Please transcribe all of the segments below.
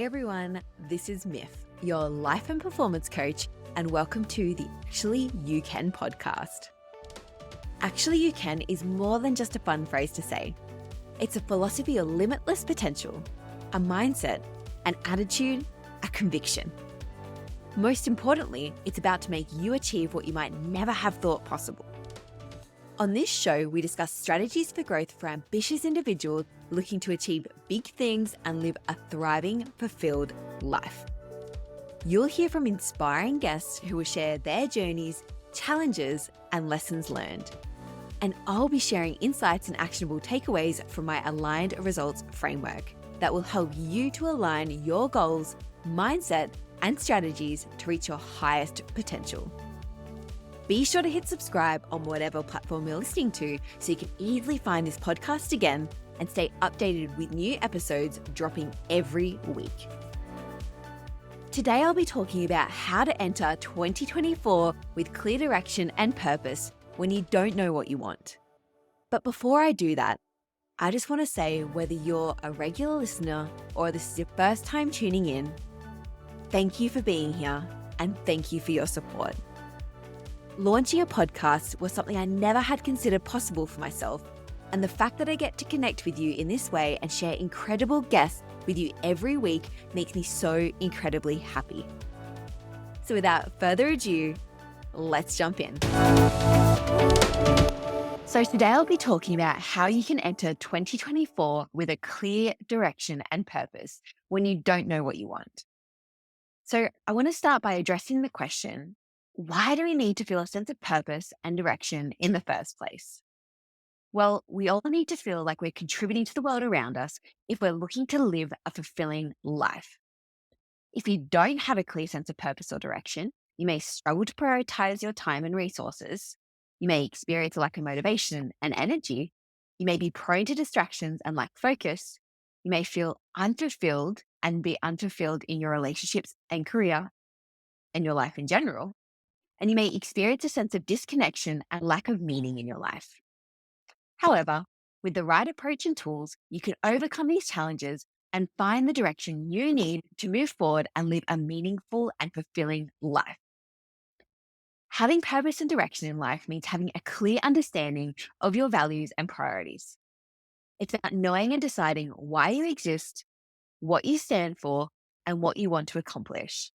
everyone, this is Myf, your life and performance coach, and welcome to the Actually You Can podcast. Actually You Can is more than just a fun phrase to say. It's a philosophy of limitless potential, a mindset, an attitude, a conviction. Most importantly, it's about to make you achieve what you might never have thought possible. On this show, we discuss strategies for growth for ambitious individuals looking to achieve big things and live a thriving, fulfilled life. You'll hear from inspiring guests who will share their journeys, challenges, and lessons learned. And I'll be sharing insights and actionable takeaways from my aligned results framework that will help you to align your goals, mindset, and strategies to reach your highest potential. Be sure to hit subscribe on whatever platform you're listening to so you can easily find this podcast again and stay updated with new episodes dropping every week. Today, I'll be talking about how to enter 2024 with clear direction and purpose when you don't know what you want. But before I do that, I just want to say whether you're a regular listener or this is your first time tuning in, thank you for being here and thank you for your support. Launching a podcast was something I never had considered possible for myself, and the fact that I get to connect with you in this way and share incredible guests with you every week makes me so incredibly happy. So without further ado, let's jump in. So today I'll be talking about how you can enter 2024 with a clear direction and purpose when you don't know what you want. So I want to start by addressing the question, why do we need to feel a sense of purpose and direction in the first place? Well, we all need to feel like we're contributing to the world around us if we're looking to live a fulfilling life. If you don't have a clear sense of purpose or direction, you may struggle to prioritize your time and resources. You may experience a lack of motivation and energy. You may be prone to distractions and lack focus. You may feel unfulfilled and be unfulfilled in your relationships and career and your life in general. And you may experience a sense of disconnection and lack of meaning in your life. However, with the right approach and tools, you can overcome these challenges and find the direction you need to move forward and live a meaningful and fulfilling life. Having purpose and direction in life means having a clear understanding of your values and priorities. It's about knowing and deciding why you exist, what you stand for, and what you want to accomplish.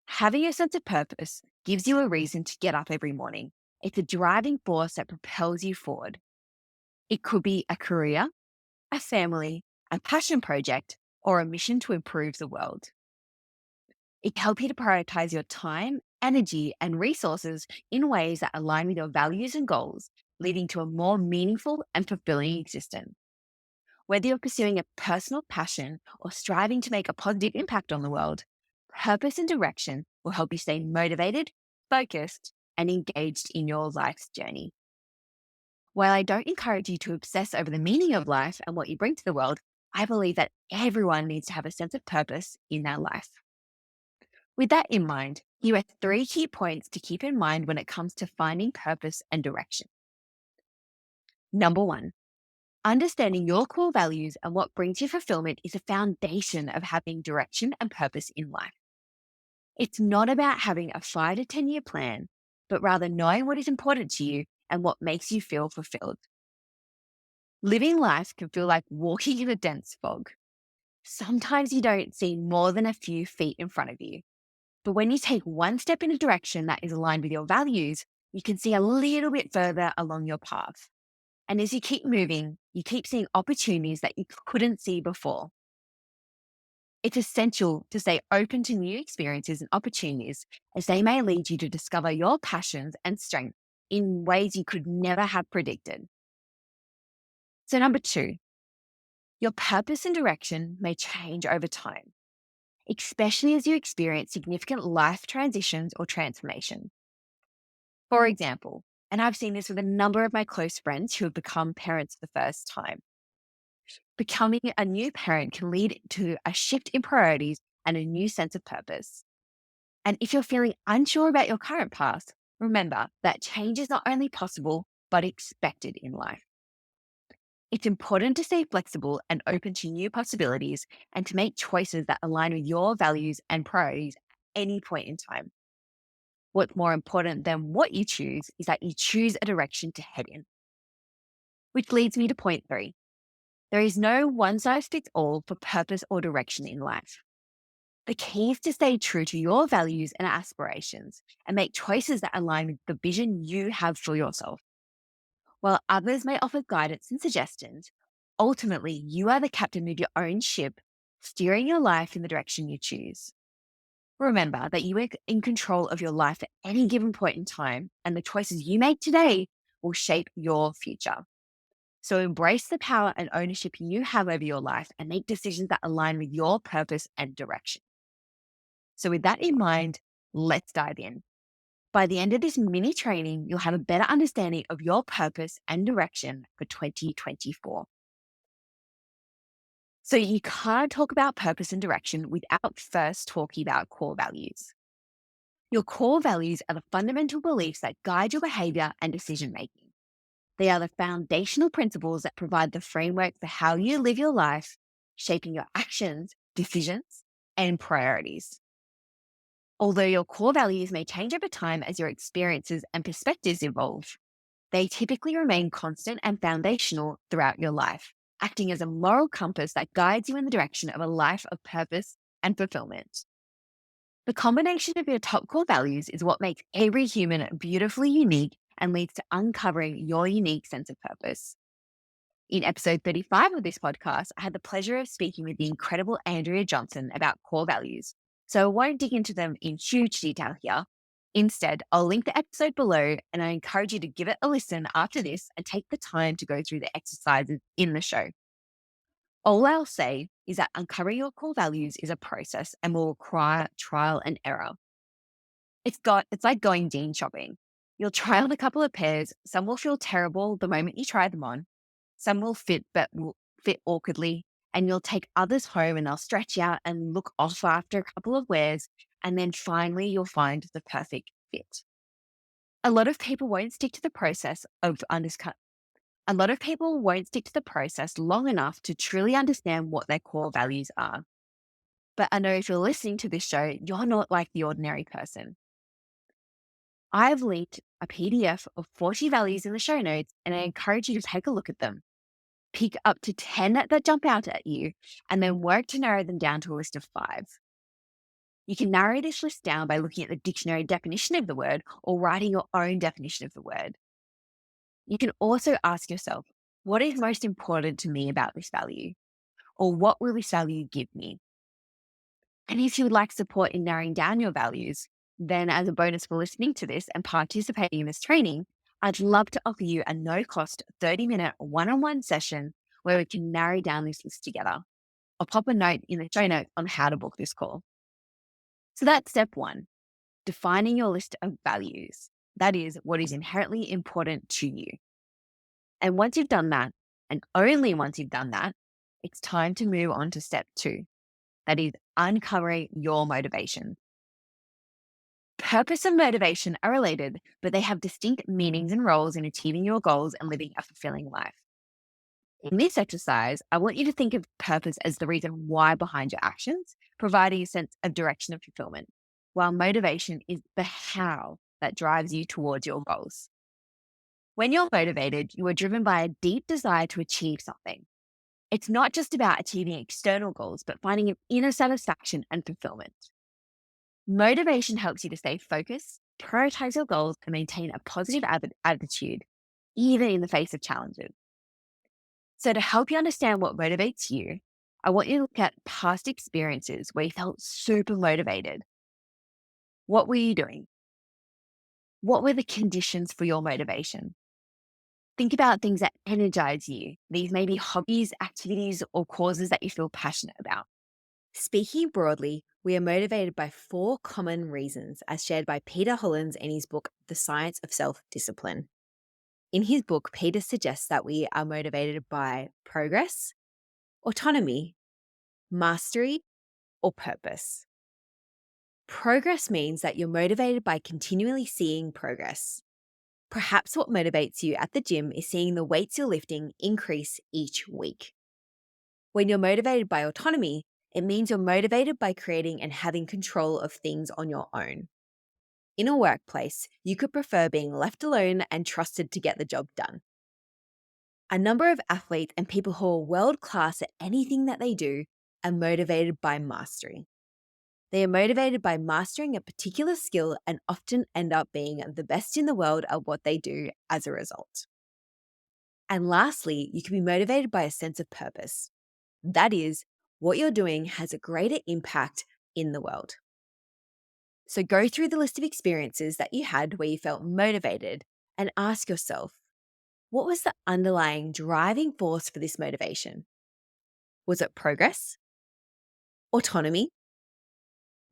Having a sense of purpose gives you a reason to get up every morning. It's a driving force that propels you forward. It could be a career, a family, a passion project, or a mission to improve the world. It can help you to prioritize your time, energy, and resources in ways that align with your values and goals, leading to a more meaningful and fulfilling existence. Whether you're pursuing a personal passion or striving to make a positive impact on the world, purpose and direction will help you stay motivated, focused, and engaged in your life's journey. While I don't encourage you to obsess over the meaning of life and what you bring to the world, I believe that everyone needs to have a sense of purpose in their life. With that in mind, here are 3 key points to keep in mind when it comes to finding purpose and direction. Number 1, understanding your core values and what brings you fulfillment is a foundation of having direction and purpose in life. It's not about having a 5 to 10 year plan, but rather knowing what is important to you and what makes you feel fulfilled. Living life can feel like walking in a dense fog. Sometimes you don't see more than a few feet in front of you. But when you take one step in a direction that is aligned with your values, you can see a little bit further along your path. And as you keep moving, you keep seeing opportunities that you couldn't see before. It's essential to stay open to new experiences and opportunities as they may lead you to discover your passions and strengths in ways you could never have predicted. So number 2, your purpose and direction may change over time, especially as you experience significant life transitions or transformation. For example, and I've seen this with a number of my close friends who have become parents for the first time. Becoming a new parent can lead to a shift in priorities and a new sense of purpose. And if you're feeling unsure about your current path, remember that change is not only possible, but expected in life. It's important to stay flexible and open to new possibilities and to make choices that align with your values and priorities at any point in time. What's more important than what you choose is that you choose a direction to head in. Which leads me to point 3. There is no one size fits all for purpose or direction in life. The key is to stay true to your values and aspirations and make choices that align with the vision you have for yourself. While others may offer guidance and suggestions, ultimately you are the captain of your own ship, steering your life in the direction you choose. Remember that you are in control of your life at any given point in time, and the choices you make today will shape your future. So embrace the power and ownership you have over your life and make decisions that align with your purpose and direction. So with that in mind, let's dive in. By the end of this mini training, you'll have a better understanding of your purpose and direction for 2024. So you can't talk about purpose and direction without first talking about core values. Your core values are the fundamental beliefs that guide your behavior and decision making. They are the foundational principles that provide the framework for how you live your life, shaping your actions, decisions, and priorities. Although your core values may change over time as your experiences and perspectives evolve, they typically remain constant and foundational throughout your life, acting as a moral compass that guides you in the direction of a life of purpose and fulfillment. The combination of your top core values is what makes every human beautifully unique and leads to uncovering your unique sense of purpose. In episode 35 of this podcast, I had the pleasure of speaking with the incredible Andrea Johnson about core values. So I won't dig into them in huge detail here. Instead, I'll link the episode below and I encourage you to give it a listen after this and take the time to go through the exercises in the show. All I'll say is that uncovering your core values is a process and will require trial and error. It's like going jean shopping. You'll try on a couple of pairs. Some will feel terrible the moment you try them on. Some will fit, but will fit awkwardly. And you'll take others home and they'll stretch out and look off after a couple of wears. And then finally, you'll find the perfect fit. A lot of people won't stick to the process of undercut. A lot of people won't stick to the process long enough to truly understand what their core values are. But I know if you're listening to this show, you're not like the ordinary person. I've linked a PDF of 40 values in the show notes, and I encourage you to take a look at them. Pick up to 10 that jump out at you, and then work to narrow them down to a list of 5. You can narrow this list down by looking at the dictionary definition of the word or writing your own definition of the word. You can also ask yourself, what is most important to me about this value? Or what will this value give me? And if you would like support in narrowing down your values, then as a bonus for listening to this and participating in this training, I'd love to offer you a no-cost 30-minute one-on-one session where we can narrow down this list together. I'll pop a note in the show notes on how to book this call. So that's step 1, defining your list of values. That is what is inherently important to you. And once you've done that, and only once you've done that, it's time to move on to step 2. That is uncovering your motivation. Purpose and motivation are related, but they have distinct meanings and roles in achieving your goals and living a fulfilling life. In this exercise, I want you to think of purpose as the reason why behind your actions, providing a sense of direction and fulfillment, while motivation is the how that drives you towards your goals. When you're motivated, you are driven by a deep desire to achieve something. It's not just about achieving external goals, but finding an inner satisfaction and fulfillment. Motivation helps you to stay focused, prioritize your goals, and maintain a positive attitude, even in the face of challenges. So to help you understand what motivates you, I want you to look at past experiences where you felt super motivated. What were you doing? What were the conditions for your motivation? Think about things that energize you. These may be hobbies, activities, or causes that you feel passionate about. Speaking broadly, we are motivated by 4 common reasons, as shared by Peter Hollins in his book, The Science of Self-Discipline. In his book, Peter suggests that we are motivated by progress, autonomy, mastery, or purpose. Progress means that you're motivated by continually seeing progress. Perhaps what motivates you at the gym is seeing the weights you're lifting increase each week. When you're motivated by autonomy, it means you're motivated by creating and having control of things on your own. In a workplace, you could prefer being left alone and trusted to get the job done. A number of athletes and people who are world class at anything that they do are motivated by mastery. They are motivated by mastering a particular skill and often end up being the best in the world at what they do as a result. And lastly, you can be motivated by a sense of purpose. That is, what you're doing has a greater impact in the world. So go through the list of experiences that you had where you felt motivated and ask yourself, what was the underlying driving force for this motivation? Was it progress, autonomy,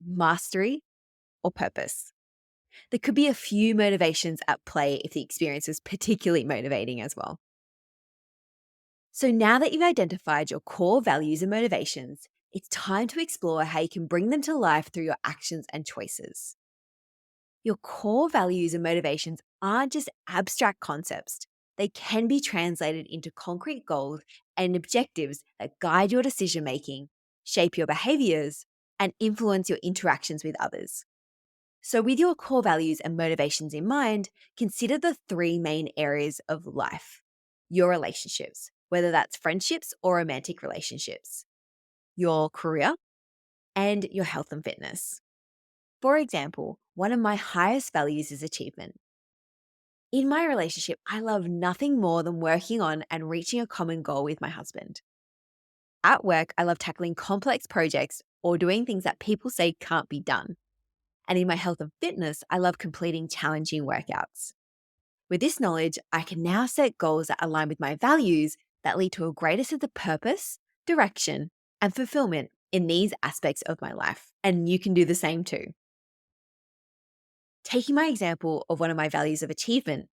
mastery, or purpose? There could be a few motivations at play if the experience is particularly motivating as well. So now that you've identified your core values and motivations, it's time to explore how you can bring them to life through your actions and choices. Your core values and motivations aren't just abstract concepts. They can be translated into concrete goals and objectives that guide your decision making, shape your behaviors, and influence your interactions with others. So, with your core values and motivations in mind, consider the three main areas of life: your relationships, whether that's friendships or romantic relationships, your career, and your health and fitness. For example, one of my highest values is achievement. In my relationship, I love nothing more than working on and reaching a common goal with my husband. At work, I love tackling complex projects or doing things that people say can't be done. And in my health and fitness, I love completing challenging workouts. With this knowledge, I can now set goals that align with my values that lead to a greater sense of purpose, direction, and fulfillment in these aspects of my life. And you can do the same too. Taking my example of one of my values of achievement,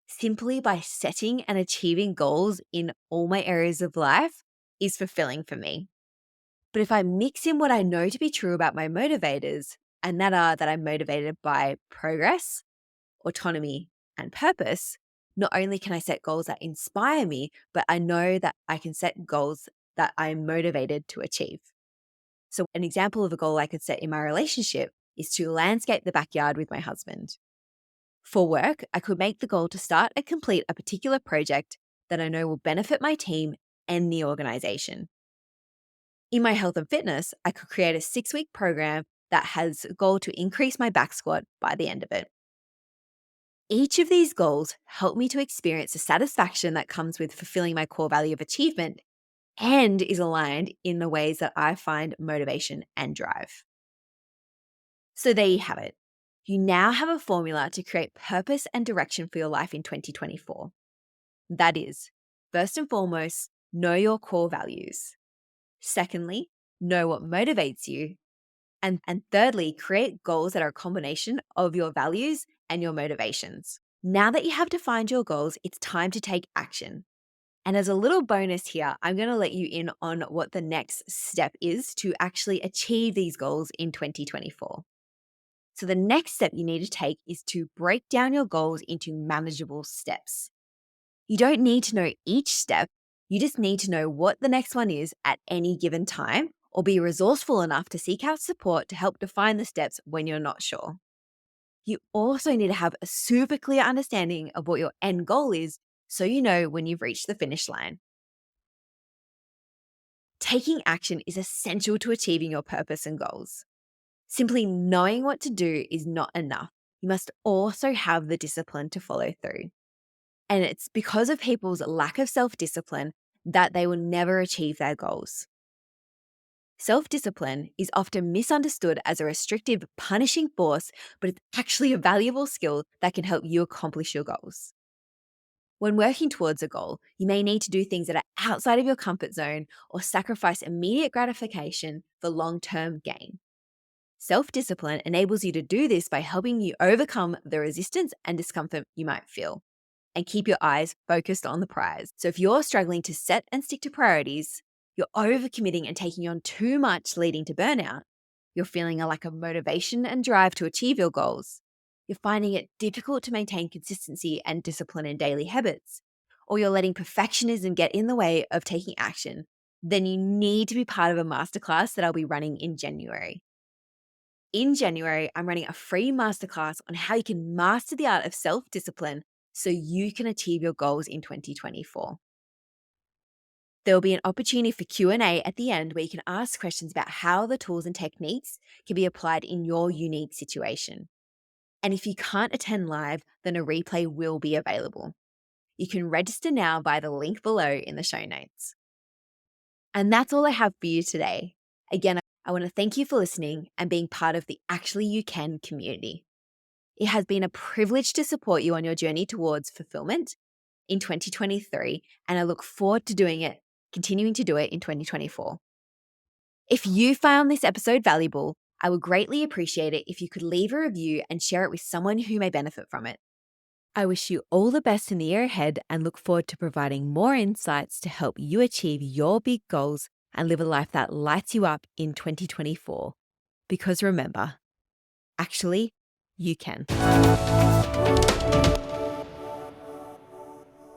simply by setting and achieving goals in all my areas of life is fulfilling for me. But if I mix in what I know to be true about my motivators, and that I'm motivated by progress, autonomy, and purpose, not only can I set goals that inspire me, but I know that I can set goals that I'm motivated to achieve. So an example of a goal I could set in my relationship is to landscape the backyard with my husband. For work, I could make the goal to start and complete a particular project that I know will benefit my team and the organization. In my health and fitness, I could create a 6-week program that has a goal to increase my back squat by the end of it. Each of these goals help me to experience the satisfaction that comes with fulfilling my core value of achievement and is aligned in the ways that I find motivation and drive. So there you have it. You now have a formula to create purpose and direction for your life in 2024. That is, first and foremost, know your core values. Secondly, know what motivates you. And thirdly, create goals that are a combination of your values and your motivations. Now that you have defined your goals, it's time to take action. And as a little bonus here, I'm going to let you in on what the next step is to actually achieve these goals in 2024. So the next step you need to take is to break down your goals into manageable steps. You don't need to know each step. You just need to know what the next one is at any given time, or be resourceful enough to seek out support to help define the steps when you're not sure. You also need to have a super clear understanding of what your end goal is so you know when you've reached the finish line. Taking action is essential to achieving your purpose and goals. Simply knowing what to do is not enough. You must also have the discipline to follow through. And it's because of people's lack of self-discipline that they will never achieve their goals. Self-discipline is often misunderstood as a restrictive, punishing force, but it's actually a valuable skill that can help you accomplish your goals. When working towards a goal, you may need to do things that are outside of your comfort zone or sacrifice immediate gratification for long-term gain. Self-discipline enables you to do this by helping you overcome the resistance and discomfort you might feel and keep your eyes focused on the prize. So if you're struggling to set and stick to priorities, you're overcommitting and taking on too much leading to burnout, you're feeling a lack of motivation and drive to achieve your goals, you're finding it difficult to maintain consistency and discipline in daily habits, or you're letting perfectionism get in the way of taking action, then you need to be part of a masterclass that I'll be running in January. In January, I'm running a free masterclass on how you can master the art of self discipline so you can achieve your goals in 2024. There will be an opportunity for Q&A at the end where you can ask questions about how the tools and techniques can be applied in your unique situation. And if you can't attend live, then a replay will be available. You can register now via the link below in the show notes. And that's all I have for you today. Again, I want to thank you for listening and being part of the Actually You Can community. It has been a privilege to support you on your journey towards fulfillment in 2023, and I look forward to continuing to do it in 2024. If you found this episode valuable, I would greatly appreciate it if you could leave a review and share it with someone who may benefit from it. I wish you all the best in the year ahead and look forward to providing more insights to help you achieve your big goals and live a life that lights you up in 2024. Because remember, actually, you can.